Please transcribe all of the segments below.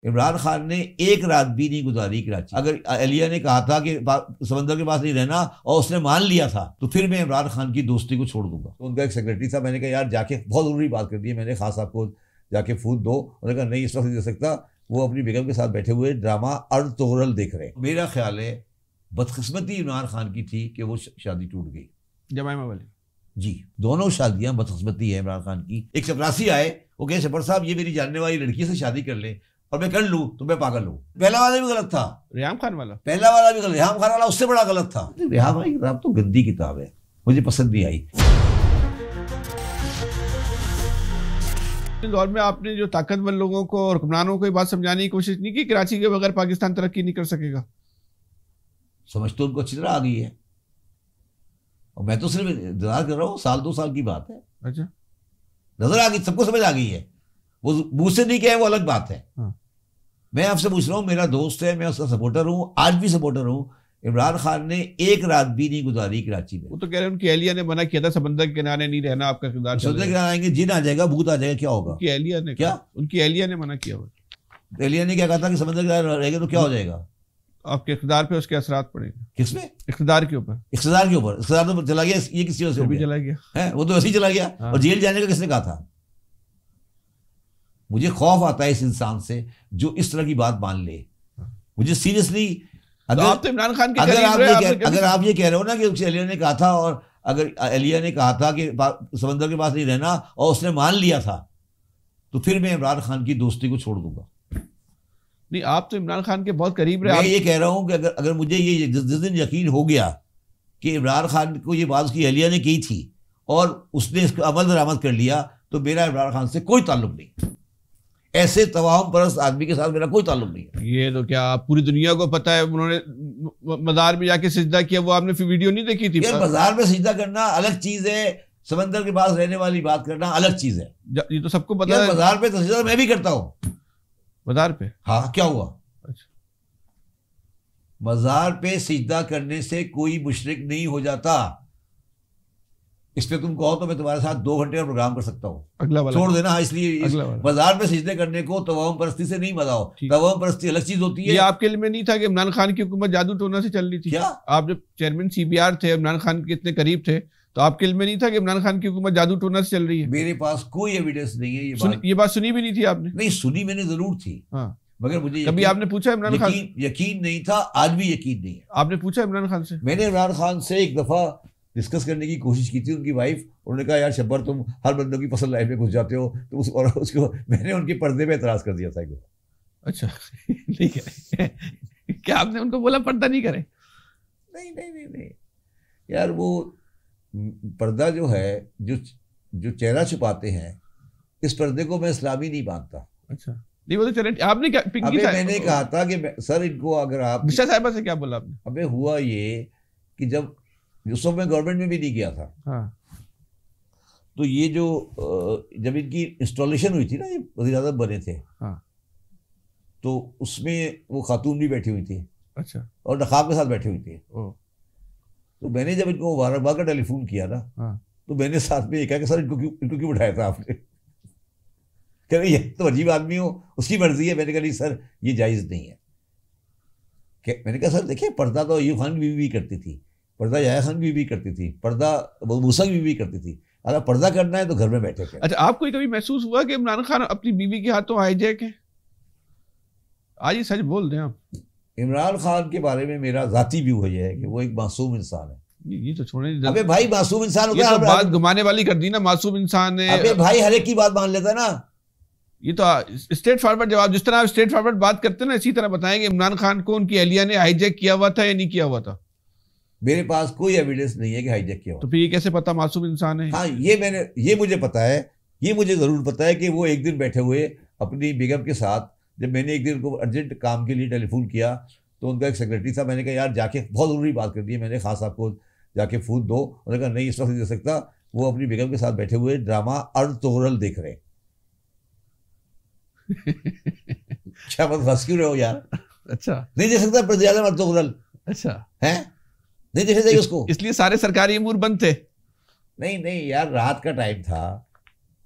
इमरान खान ने एक रात भी नहीं गुजारी कराची। अगर एलिया ने कहा था कि समंदर के पास नहीं रहना और उसने मान लिया था तो फिर मैं इमरान खान की दोस्ती को छोड़ दूंगा। तो उनका एक सेक्रेटरी था, मैंने कहा यार जाके बहुत जरूरी बात कर दी है, मैंने खास साहब को जाके फूट दो। उन्होंने कहा नहीं इस वक्त नहीं दे सकता, वो अपनी बेगम के साथ बैठे हुए ड्रामा अर्तुगरल देख रहे हैं। मेरा ख्याल है बदकिस्मती इमरान खान की थी कि वो शादी टूट गई जमाइमा वाली। जी, दोनों शादियां बदकिस्मती है इमरान खान की। एक चपरासी आए, वो कहे शब्बर साहब ये मेरी जानने वाली लड़की से शादी कर ले और मैं कर लूं तो मैं पागल हूं। पहला वाला भी गलत था, रेहाम खान वाला। पहला वाला भी गलत, रेहाम खान वाला उससे बड़ा गलत था। रेहाम की किताब तो गंदी किताब है, मुझे पसंद नहीं आई। इस दौर में आपने जो ताकतवर लोगों को और हुक्मरानों को ये बात समझाने की कोशिश नहीं की कराची के बगैर पाकिस्तान तरक्की नहीं कर सकेगा? समझ तो उनको अच्छी तरह आ गई है और मैं तो सिर्फ इंतजार कर रहा हूँ, साल 2 साल की बात है। अच्छा, नजर आ गई, सबको समझ आ गई है। वो मुंह से नहीं कहे वो अलग बात है। हाँ। मैं आपसे पूछ रहा हूँ, मेरा दोस्त है, मैं उसका सपोर्टर हूँ, आज भी सपोर्टर हूँ। इमरान खान ने एक रात भी नहीं गुजारी कराची में। वो तो कह रहे हैं उनकी एहलिया ने मना किया था समंदर के किनारे नहीं रहना, आपका किरदार समंदर के किनारे आएंगे, जिन आ जाएगा, भूत आ जाएगा, क्या होगा? उनकी एहलिया ने, क्या उनकी एहलिया ने मना किया हुआ। एलिया ने क्या कहा था कि समंदर के किनारे रहेगा तो क्या हो जाएगा? आपके इख्तिदार पे उसके असरात पड़ेंगे। किसमें? इख्तिदार के ऊपर। इख्तिदार के ऊपर? इख्तिदार तो चला गया, ये किसी वजह से भी चला गया है, वो तो ऐसे ही चला गया। और जेल जाने का किसने कहा था? मुझे खौफ आता है इस इंसान से जो इस तरह की बात मान ले। मुझे सीरियसली, अगर आप तो इमरान खान के अगर आप ये कह रहे हो ना कि एलिया ने कहा था, और अगर एलिया ने कहा था कि समंदर के पास नहीं रहना और उसने मान लिया था तो फिर मैं इमरान खान की दोस्ती को छोड़ दूंगा। नहीं, आप तो इमरान खान के बहुत करीब रहे। मैं ये कह रहा हूं कि अगर मुझे ये जिस दिन यकीन हो गया कि इमरान खान को ये बात उसकी एलिया ने की थी और उसने इसको अमल दरामद कर लिया तो मेरा इमरान खान से कोई ताल्लुक नहीं। ऐसे तवाहम परस्त आदमी के साथ मेरा कोई ताल्लुक नहीं है। ये तो क्या पूरी दुनिया को पता है, उन्होंने मज़ार में जाके सिजदा किया, वो आपने वीडियो नहीं देखी थी? यार मज़ार में सिजदा करना अलग चीज है, समंदर के पास रहने वाली बात करना अलग चीज है। ये तो सबको पता है। मज़ार पे सिजदा मैं भी करता हूँ। मज़ार पे? हाँ, क्या हुआ? अच्छा, मज़ार पे सिजदा करने से कोई मुशरिक नहीं हो जाता। इस पे तुम कहो तो मैं तुम्हारे साथ 2 घंटे का प्रोग्राम कर सकता हूँ। अगला वाला छोड़ देना। इसलिए बाजार में सिजदे करने को तवाम परस्ती से नहीं मजाओ। तवाम परस्ती अलग चीज होती है। ये आपके लिए में नहीं था कि इमरान खान की हुकूमत जादू टोना से चल रही थी? क्या आप जब चेयरमैन CBR थे, इमरान खान के इतने करीब थे, तो आपके लिए में नहीं था कि इमरान खान की हुकूमत जादू टोना से चल रही है? मेरे पास कोई एविडेंस नहीं है। ये बात सुनी भी नहीं थी आपने? नहीं सुनी, मैंने जरूर थी। हाँ, मगर मुझे कभी आपने पूछा इमरान खान? यकीन नहीं था, आज भी यकीन नहीं है। आपने पूछा इमरान खान से? मैंने इमरान खान से एक दफा डिस्कस करने की कोशिश की थी, उनकी वाइफ। उन्होंने कहा यार शब्बर तुम हर बंदों की पसंद लाइफ में घुस जाते हो, तो उसको मैंने उनके पर्दे पे एतराज कर दिया था। अच्छा, ठीक है। क्या आपने उनको बोला पर्दा नहीं करे? नहीं नहीं नहीं नहीं यार, वो पर्दा जो है, जो चेहरा छुपाते हैं, इस पर्दे को मैं इस्लामी नहीं मानता। अच्छा, नहीं वो तो चले। आपने क्या अबे मैंने कहा था कि सर इनको अगर आप मिश्रा साहिबा से क्या बोला आपने? अबे हुआ ये कि जब उस समय मैं गवर्नमेंट में भी नहीं गया था। हाँ। तो ये जो जब इनकी इंस्टॉलेशन हुई थी ना, ये वज़ीर-ए-आज़म बने थे। हाँ। तो उसमें वो खातून भी बैठी हुई थी। अच्छा। और नकाब के साथ बैठी हुई थी। तो मैंने जब इनको मुबारकबाद का टेलीफोन किया ना, तो मैंने साथ में ये कहा कि सर इनको क्यों बिठाया था आपने? कह रहे ये तो अजीब आदमी हो, उसकी मर्जी है। मैंने कहा नहीं सर ये जायज़ नहीं है। मैंने कहा सर देखिए, पर्दा तो अय्यूब खान की बीवी भी करती थी, पर्दा याह्या खान की बीवी भी करती थी, पर्दा मूसा की बीवी भी करती थी। अगर पर्दा करना है तो घर में बैठे थे। अच्छा, आपको कभी महसूस हुआ कि इमरान खान अपनी बीवी के हाथों हाईजैक है? आज ही सच बोल दें आप। इमरान खान के बारे में मेरा जाती व्यू है कि वो एक मासूम इंसान है। ये तो छोड़े। अबे भाई मासूम इंसान होता है, बात घुमाने वाली कर दी ना, मासूम इंसान है। अबे भाई हर एक की बात मान लेता है ना। ये तो स्ट्रेट फॉरवर्ड जवाब, जिस तरह आप स्ट्रेट फॉरवर्ड बात करते हैं ना, इसी तरह बताएंगे इमरान खान को उनकी एहलिया ने हाईजैक किया हुआ था या नहीं किया हुआ था? मेरे पास कोई एविडेंस नहीं है कि हाईजैक किया हुआ। तो फिर ये कैसे पता मासूम इंसान है? हाँ, ये मुझे पता है, ये मुझे जरूर पता है कि वो एक दिन बैठे हुए अपनी बेगम के साथ, जब मैंने एक दिन उनको अर्जेंट काम के लिए टेलीफोन किया तो उनका एक सेक्रेटरी था, मैंने कहा यार जाके बहुत ज़रूरी बात कर दी है, मैंने खास साहब को जाके फूट दो। उन्होंने कहा नहीं इस वक्त नहीं दे सकता, वो अपनी बेगम के साथ बैठे हुए ड्रामा अर्तुगरल देख रहे हैं। क्या बात हंस क्यों रहे हो यार? अच्छा, नहीं दे सकता वज़ीर-ए-आज़म अर्तुगरल? अच्छा है, नहीं देखे जाइए उसको, इसलिए सारे सरकारी अमूर बंद थे। नहीं नहीं यार, रात का टाइम था,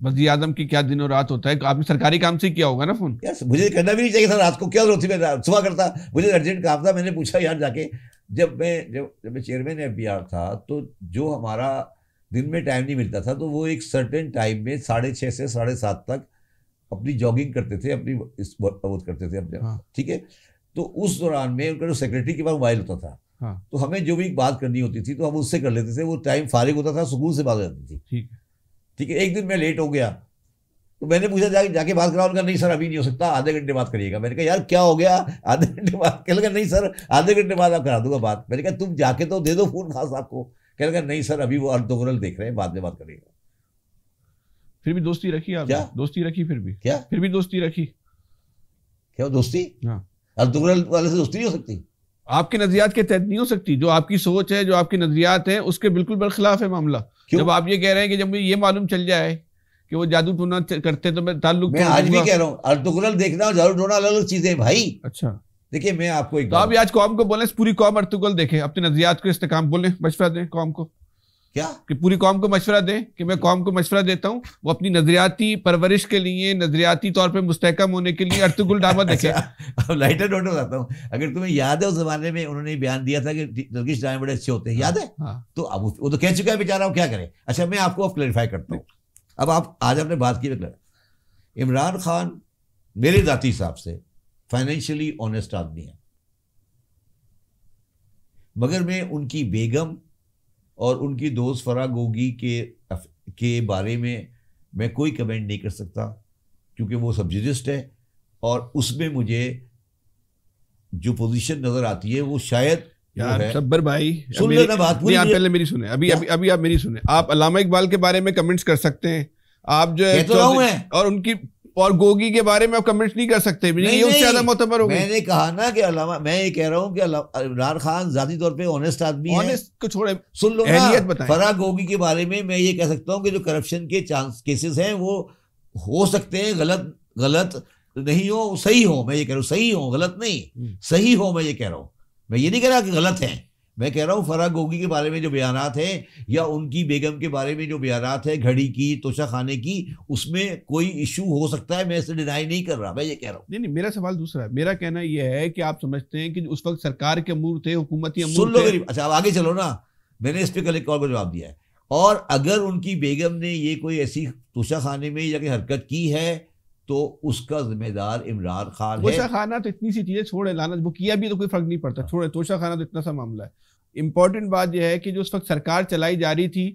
वज़ीर आज़म की क्या दिनों रात होता है, आपने सरकारी काम से किया होगा ना फोन? यार मुझे करना भी नहीं चाहिए था, रात को क्या जरूरत थी, मैं सुबह करता, मुझे अर्जेंट काम था। मैंने पूछा यार जाके, जब मैं चेयरमैन FBI था, तो जो हमारा दिन में टाइम नहीं मिलता था, तो वो एक सर्टेन टाइम में 6:30 से 7:30 तक अपनी जॉगिंग करते थे, अपनी वर्कआउट करते थे अपने। हाँ। ठीक है, तो उस दौरान में उनका जो सेक्रेटरी के पास मोबाइल होता था, हाँ। तो हमें जो भी बात करनी होती थी तो हम उससे कर लेते थे, वो टाइम फारिग होता था, सुकून से बात हो जाती थी। ठीक है, एक दिन मैं लेट हो गया, तो मैंने पूछा जाके बात कराओ, उनका नहीं सर अभी नहीं हो सकता, आधे घंटे बाद करिएगा। मैंने कहा यार क्या हो गया, आधे घंटे बाद? कहने लगा नहीं सर आधे घंटे बाद आप करा दूंगा बात। मैंने कहा तुम जाके तो दे दो फोन खास आपको। कहने लगा नहीं सर अभी वो अर्तुगरुल देख रहे हैं, बाद में बात करेगा। फिर भी दोस्ती रखी आपने? क्या दोस्ती रखी? फिर भी दोस्ती रखी? क्या दोस्ती? हाँ। अर्तुगरुल वाले से दोस्ती नहीं हो सकती? आपके नजरियात के तहत नहीं हो सकती? जो आपकी सोच है, जो आपके नजरियात है, उसके बिल्कुल बरखिलाफ है मामला। जब आप ये कह रहे हैं कि जब मुझे ये मालूम चल जाए कि वो जादू टोना करते तो मैं ताल्लुक, मैं आज भी कह रहा हूँ अर्तुगरुल देखना और जादू टोना अलग अलग चीजें भाई। अच्छा देखिए मैं आपको एक तो आप आज कौम को बोले पूरी कौम अर्तुगरुल देखे, अपने नजरियात को इस्तेकाम बोले, मशवरा दें कौम को। क्या कि पूरी कौम को मशवरा दें कि मैं कौम को मशवरा देता हूँ, वो अपनी नजरियाती परवरिश के लिए, नजरियाती तौर पे मुस्तहकम होने के लिए अर्तुगरुल ड्रामा देखे। अब लाइटर नोट बताता हूँ, अगर तुम्हें याद है उस जमाने में उन्होंने बयान दिया था कि टर्किश ड्रामे बड़े अच्छे होते हैं, याद है? तो अब वो तो कह चुका है बेचारा, क्या करे। अच्छा मैं आपको अब क्लैरिफाई करता हूँ। अब आप आज आपने बात की, इमरान खान मेरे जाती हिसाब से फाइनेंशियली ऑनेस्ट आदमी है, मगर मैं उनकी बेगम और उनकी दोस्त फराह गोगी के बारे में मैं कोई कमेंट नहीं कर सकता, क्योंकि वो सब्सिडिस्ट है और उसमें मुझे जो पोजीशन नजर आती है वो शायद यार सब्बर भाई सुन लेना बात पूरी। आप पहले मेरी सुने, अभी आप मेरी सुने। आप अल्लामा इकबाल के बारे में कमेंट्स कर सकते हैं, आप जो है तो और उनकी और गोगी के बारे में आप कमेंट्स नहीं कर सकते, ये उससे ज्यादा मोतबर हो गए। मैंने कहा ना कि अलामा, मैं ये कह रहा हूँ कि इमरान खान जाती तौर पे ऑनेस्ट आदमी है। ऑनेस्ट को छोड़े, सुन लो ना, फराह गोगी के बारे में मैं ये कह सकता हूँ कि जो करप्शन के केसेस हैं वो हो सकते हैं गलत नहीं हो, सही हो। मैं ये कह रहा हूँ सही हो, गलत नहीं, सही हो। मैं ये कह रहा हूँ, मैं ये नहीं कह रहा कि गलत है। मैं कह रहा हूँ फराह गोगी के बारे में जो बयानात हैं या उनकी बेगम के बारे में जो बयानात है, घड़ी की, तोशा खाने की, उसमें कोई इशू हो सकता है, मैं इसे डिनाई नहीं कर रहा, मैं ये कह रहा हूँ। नहीं, मेरा सवाल दूसरा है। मेरा कहना यह है कि आप समझते हैं कि उस वक्त सरकार के अमूर थे, हुकूमती अमूर सुन लो मेरी। अच्छा अब आगे चलो ना, मैंने इस पर कल एक कॉल पर जवाब दिया है। और अगर उनकी बेगम ने ये कोई ऐसी तोशा खाने में या हरकत की है तो उसका जिम्मेदार इमरान खान है। तोशा खाना तो इतनी सी चीजें छोड़े, लानत वो किया भी तो कोई फर्क नहीं पड़ता, छोड़े। तोशा खाना तो इतना सा मामला है। इंपॉर्टेंट बात यह है कि जो उस वक्त सरकार चलाई जा रही थी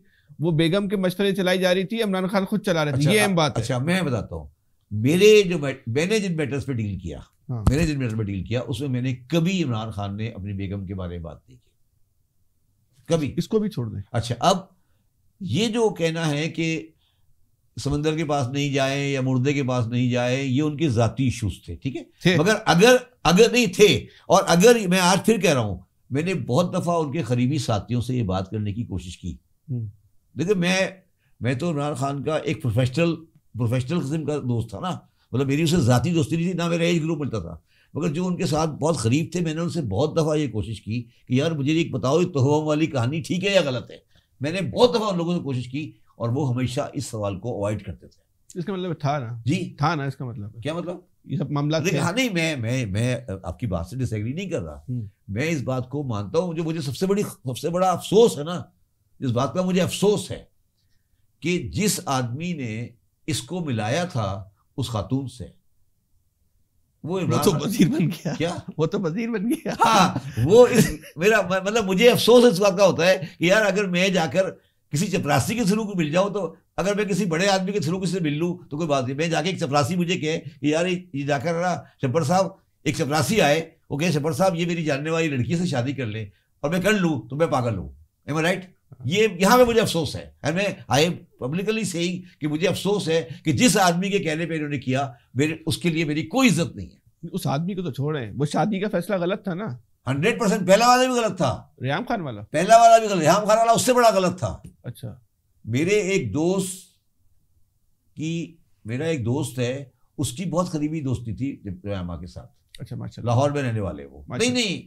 वो बेगम के मशवरे चलाई जा रही थी, इमरान खान खुद चला रहे थे। ये अहम बात है। अच्छा मैं बताता हूँ, मैंने जिन मैटर्स पे डील किया, मैंने जिन मैटर्स पे डील किया उसमें मैंने कभी इमरान खान ने अपनी बेगम के बारे में बात नहीं की, कभी। इसको भी छोड़ दें। अच्छा अब ये जो कहना है कि समंदर के पास नहीं जाए या मुर्दे के पास नहीं जाए, ये उनके जाती इश्यूज थे, ठीक है। मगर अगर नहीं थे, और अगर मैं आज फिर कह रहा हूं, मैंने बहुत दफा उनके करीबी साथियों से ये बात करने की कोशिश की। देखिए मैं तो इमरान खान का एक प्रोफेशनल किस्म का दोस्त था ना, मतलब मेरी उससे जाती दोस्ती नहीं थी ना, मेरा एज ग्रुप मिलता था। मगर जो उनके साथ बहुत करीब थे, मैंने उनसे बहुत दफा ये कोशिश की कि यार मुझे एक बताओ, तोहम वाली कहानी ठीक है या गलत है। मैंने बहुत दफा उन लोगों से कोशिश की और वो हमेशा इस सवाल को अवॉइड करते थे। इसका मतलब था ना जी, था ना, इसका मतलब क्या मतलब ये सब मामला। हाँ नहीं, मैं आपकी बात से डिसएग्री नहीं कर रहा। मैं इस बात को मानता हूँ, जो मुझे सबसे बड़ा अफसोस है ना, जिस बात का मुझे अफसोस है कि जिस आदमी ने इसको मिलाया था उस खातून से, वो तो वजीर बन गया। क्या वो तो वजीर बन गया। हाँ वो मेरा मतलब मुझे अफसोस इस बात का होता है कि यार अगर मैं जाकर किसी चपरासी के थ्रू मिल जाऊं, तो अगर मैं किसी बड़े आदमी के थ्रू किसी से मिल लूं तो कोई बात नहीं। मैं जाके एक चपरासी मुझे कहे कि यार ये जाकर ना शब्बर साहब, एक चपरासी आए, वो कहे शब्बर साहब ये मेरी जानने वाली लड़की से शादी कर ले, और मैं कर लूँ तो मैं पागल हूँ। एम आई राइट? ये यहाँ पे मुझे अफसोस है, और मैं आई पब्लिकली सेइंग कि मुझे अफसोस है कि जिस आदमी के कहने पे इन्होंने किया, मेरे उसके लिए मेरी कोई इज्जत नहीं है। उस आदमी को तो छोड़े, वो शादी का फैसला गलत था ना। 100%। पहला वाला भी गलत था, रेहाम खान वाला, पहला वाला भी गलत, रेहाम खान वाला उससे बड़ा गलत था। अच्छा मेरा एक दोस्त है, उसकी बहुत करीबी दोस्ती थी रेहामा के साथ। अच्छा माशाल्लाह, लाहौर में रहने वाले वो, नहीं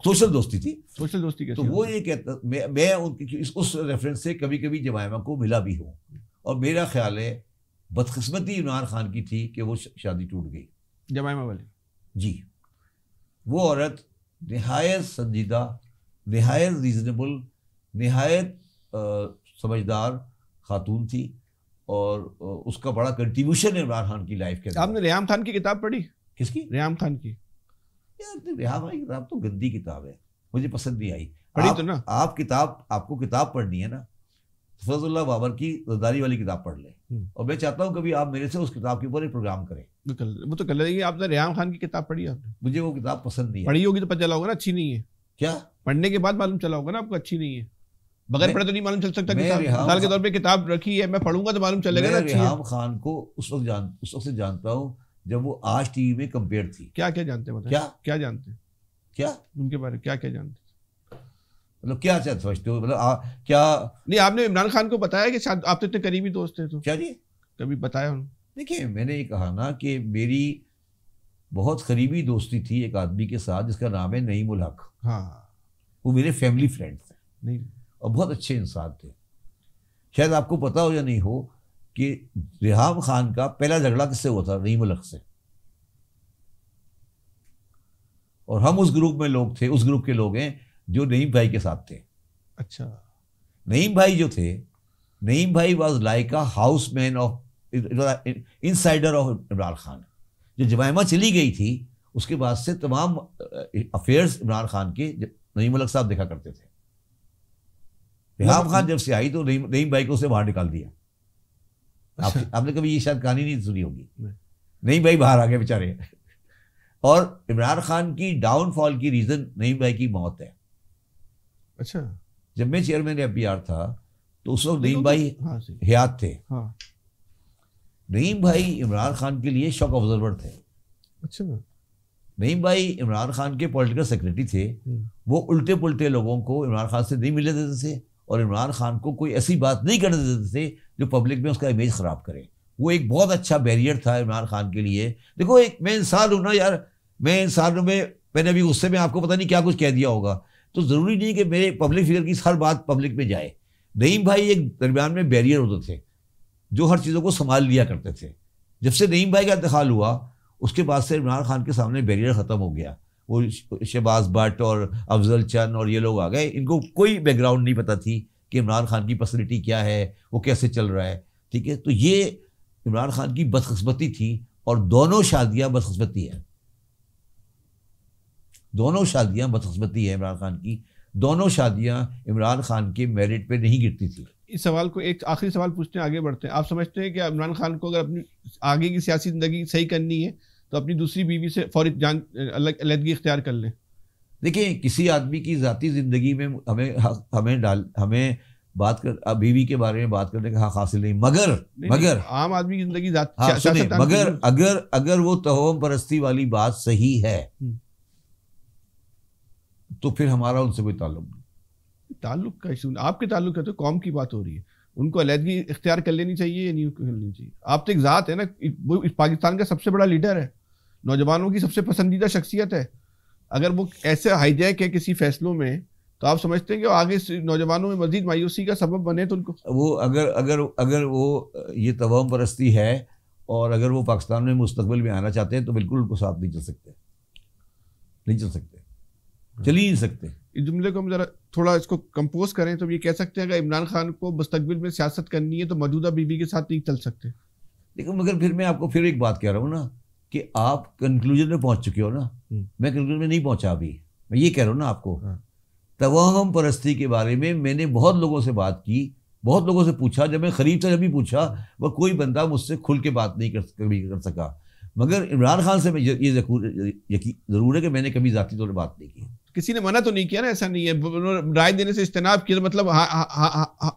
सोशल दोस्ती थी। सोशल दोस्ती कैसे? तो वो ये कहता, मैं उस रेफरेंस से कभी कभी जमायमा को मिला भी हूँ, और मेरा ख्याल है बदकिस्मती इमरान खान की थी कि वो शादी टूट गई जमाइमा वाली। जी, वो औरत नहायत संजीदा, नहायत रीज़नेबल, नहायत समझदार खातून थी और उसका बड़ा कंट्रीब्यूशन है इमरान खान की लाइफ के अंदर। आपने रेहाम खान की किताब पढ़ी? किसकी? रेहाम खान की। यार रेहाम खान की किताब तो गंदी किताब है, मुझे पसंद नहीं आई। पढ़ी तो ना आप आपको किताब पढ़नी है ना, फजलुल्लाह बाबर की ज़रदारी वाली किताब पढ़ लें, और मैं चाहता हूँ कभी आप मेरे से उस किताब के ऊपर एक प्रोग्राम करें। वो तो कर लेंगे। आपने रेहाम खान की किताब पढ़ी? आपने? मुझे वो किताब पसंद नहीं है। पढ़ी होगी तो पता चला होगा ना अच्छी नहीं है। क्या पढ़ने के बाद मालूम चला होगा ना आपको अच्छी नहीं है? बगैर पढ़े तो नहीं मालूम चल सकता। मिसाल के तौर पे किताब रखी है, मैं पढ़ूंगा तो मालूम चलेगा ना अच्छी है। रेहाम खान को उस वक्त से जानता हूँ जब वो आज टीवी में कंपेयर थी। क्या क्या जानते हैं? क्या जानते हैं? क्या उनके बारे में क्या जानते? मतलब क्या समझते हो? मतलब क्या नहीं, आपने इमरान खान को बताया कि शायद आप तो इतने करीबी दोस्त थे, तो क्या जी कभी बताया उन्होंने? देखिए, मैंने ये कहा ना कि मेरी बहुत करीबी दोस्ती थी एक आदमी के साथ जिसका नाम है नईम उल हक। हाँ, वो मेरे फैमिली फ्रेंड थे नहीं, और बहुत अच्छे इंसान थे। शायद आपको पता हो या नहीं हो कि रेहाम खान का पहला झगड़ा किससे हुआ था? नईम उल हक से। और हम उस ग्रुप में लोग थे, उस ग्रुप के लोग हैं जो नईम भाई के साथ थे। अच्छा। नईम भाई जो थे, नईम भाई was like a houseman of, insider of Imran Khan. जो जमाइमा चली गई थी उसके बाद से तमाम अफेयर्स इमरान खान के नईम उल हक साहब देखा करते थे। रेहाम खान जब से आई तो नईम भाई को उसने बाहर निकाल दिया। अच्छा। आपने कभी ये शायद कहानी नहीं सुनी होगी। नईम भाई बाहर आ गए बेचारे। और इमरान खान की डाउनफॉल की रीज़न नईम भाई की मौत है। अच्छा। जब मैं चेयरमैन FBR था तो उस वक्त नईम भाई हयात थे। हाँ। नईम भाई इमरान खान के लिए शॉक ऑब्जर्वर थे। अच्छा। नईम भाई इमरान खान के पॉलिटिकल सेक्रेटरी थे। वो उल्टे पुल्टे लोगों को इमरान खान से नहीं मिलने देते थे और इमरान खान को कोई ऐसी बात नहीं करने देते थे जो पब्लिक में उसका इमेज ख़राब करे। वो एक बहुत अच्छा बैरियर था इमरान खान के लिए। देखो, एक मैं इंसान हूँ ना यार, मैं इंसान हूँ, मैंने अभी गुस्से में आपको पता नहीं क्या कुछ कह दिया होगा, तो ज़रूरी नहीं कि मेरे पब्लिक फिगर की हर बात पब्लिक में जाए। नईम भाई एक दरमियान में बैरियर होते थे जो हर चीज़ों को संभाल लिया करते थे। जब से नईम भाई का इंतकाल हुआ उसके बाद से इमरान खान के सामने बैरियर ख़त्म हो गया। वो शहबाज भट्ट और अफजल चंद और ये लोग आ गए, इनको कोई बैकग्राउंड नहीं पता थी कि इमरान खान की पर्सनैलिटी क्या है, वो कैसे चल रहा है। ठीक है, तो ये इमरान खान की बदकिस्मती थी और दोनों शादियाँ बदकिस्मती हैं। दोनों शादियाँ बदकिस्मती है इमरान खान की। दोनों शादियाँ इमरान खान के मेरिट पे नहीं गिरती थी। इस सवाल को एक आखिरी सवाल पूछते हैं, आगे बढ़ते हैं। आप समझते हैं कि इमरान खान को अगर अपनी आगे की सियासी ज़िंदगी सही करनी है तो अपनी दूसरी बीवी से फौरी अलग इख्तियार कर लें? देखिए, किसी आदमी की ज़ाती ज़िंदगी में हमें बात कर बीवी के बारे में बात करने का हक हासिल नहीं, मगर आम आदमी की ज़िंदगी अगर वो तहव्वुम परस्ती वाली बात सही है तो फिर हमारा उनसे कोई ताल्लुक नहीं। ताल्लुक का इशू आपके ताल्लुक है, तो कौम की बात हो रही है। उनको अलहदगी इख्तियार कर लेनी चाहिए या नहीं कर लेनी चाहिए? आप तो एक ज़ात है ना, वो पाकिस्तान का सबसे बड़ा लीडर है, नौजवानों की सबसे पसंदीदा शख्सियत है। अगर वो ऐसे हाईजैक है किसी फैसलों में तो आप समझते हैं कि आगे नौजवानों में मजीद मायूसी का सबब बने? तो उनको वो अगर वो ये तहव्वुम परस्ती है और अगर वो पाकिस्तान में मुस्तकबिल में आना चाहते हैं तो बिल्कुल उनको साथ नहीं चल सकते, चल ही नहीं सकते। इस जुमले को हम जरा थोड़ा इसको कंपोज करें तो ये कह सकते हैं अगर इमरान खान को मुस्तकबिल में सियासत करनी है तो मौजूदा बीवी के साथ नहीं चल सकते। देखो, मगर फिर मैं आपको फिर एक बात कह रहा हूँ ना कि आप कंक्लूजन में पहुँच चुके हो ना, मैं कंक्लूजन में नहीं पहुँचा अभी। मैं ये कह रहा हूँ ना आपको, तवहम परस्ती के बारे में मैंने बहुत लोगों से बात की, बहुत लोगों से पूछा। जब मैं करीब से जब भी पूछा वह कोई बंदा मुझसे खुल के बात नहीं कर सका। मगर इमरान खान से मैं ये ज़रूर है कि मैंने कभी ज़ाती तौर पर बात नहीं की। किसी ने मना तो नहीं किया ना? ऐसा नहीं है, राय देने से इज्तनाब किया तो मतलब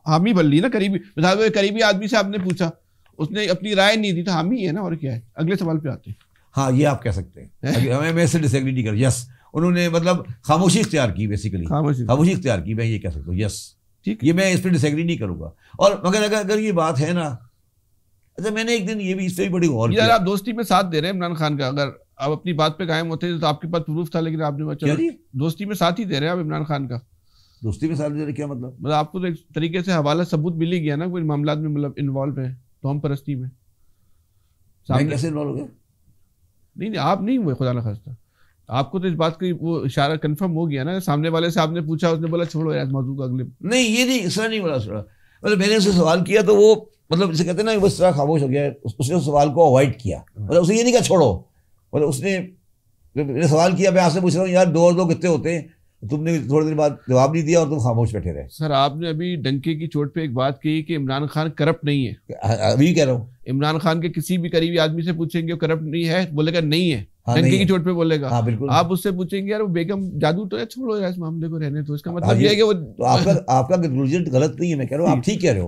हामी बन ली ना। करीबी आदमी से आपने पूछा, उसने अपनी राय नहीं दी तो हामी है ना, और क्या है? अगले सवाल पे आते हैं। हाँ, ये आप कह सकते हैं। मैं इससे डिसएग्री नहीं कर। यस, उन्होंने मतलब खामोशी इख्तियार की, बेसिकली खामोशी इख्तियार की, मैं ये कह सकता हूँ। यस, ठीक, ये मैं इस पर डिसएग्री नहीं करूँगा। और मगर अगर ये बात है ना, अच्छा, मैंने एक दिन ये भी इससे भी बड़ी गौर किया। आप दोस्ती में साथ दे रहे हैं इमरान खान का, अगर आप अपनी बात पे कायम होते तो आपके पास प्रूफ था, लेकिन आपने दोस्ती में साथ ही दे रहे हैं आप इमरान खान का। दोस्ती में साथ देने क्या मतलब? मतलब आपको तो एक तरीके से हवाला सबूत मिल ही गया ना, कोई मामला में मतलब इन्वॉल्व है तोहम परस्ती में। मैं कैसे इन्वॉल्व हो गया? नहीं आप नहीं हुए, खुदा न खास्ता। आपको तो इस बात की वो इशारा कंफर्म हो गया ना, सामने वाले से आपने पूछा, उसने बोला छोड़ो यार मौजूद का अगले। नहीं ये नहीं, इस तरह नहीं बोला। मतलब मैंने उससे सवाल किया तो वो मतलब जैसे कहते हैं ना, वो इस तरह खामोश हो गया, उसने उस सवाल को अवॉइड किया। मतलब उसे ये नहीं कहा छोड़ो, मतलब उसने मैंने सवाल किया, मैं आपसे पूछ रहा हूँ यार 2 और 2 कितने होते हैं, तुमने थोड़ी देर बाद जवाब नहीं दिया और तुम खामोश बैठे रहे। सर आपने अभी डंके की चोट पे एक बात कही कि इमरान खान करप्ट नहीं है। अभी कह रहा हूँ, इमरान खान के किसी भी करीबी आदमी से पूछेंगे करप्ट नहीं है, बोलेगा नहीं है। हाँ, डंके नहीं की है। चोट पे बोलेगा। हाँ बिल्कुल। आप उससे पूछेंगे यार वो बेगम जादू तो है, छोड़ो यार इस मामले को रहने। तो इसका हाँ, मतलब ये है कि वो तो आपका कंक्लूजन गलत नहीं है, मैं कह रहा हूँ आप ठीक कह रहे हो।